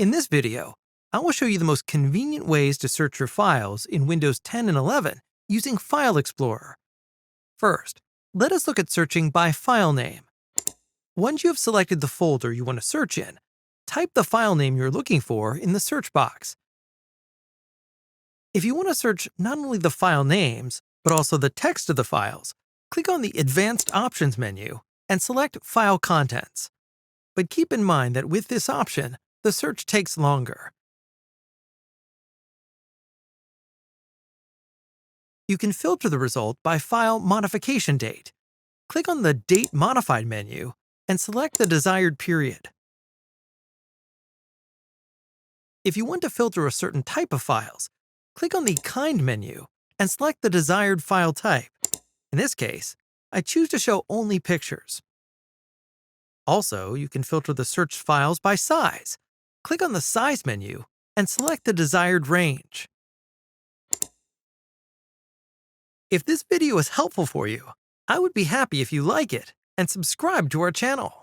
In this video, I will show you the most convenient ways to search your files in Windows 10 and 11 using File Explorer. First, let us look at searching by file name. Once you have selected the folder you want to search in, type the file name you're looking for in the search box. If you want to search not only the file names, but also the text of the files, click on the Advanced Options menu and select File Contents. But keep in mind that with this option, the search takes longer. You can filter the result by file modification date. Click on the Date Modified menu and select the desired period. If you want to filter a certain type of files, click on the Kind menu and select the desired file type. In this case, I choose to show only pictures. Also, you can filter the searched files by size. Click on the Size menu and select the desired range. If this video is helpful for you, I would be happy if you like it and subscribe to our channel.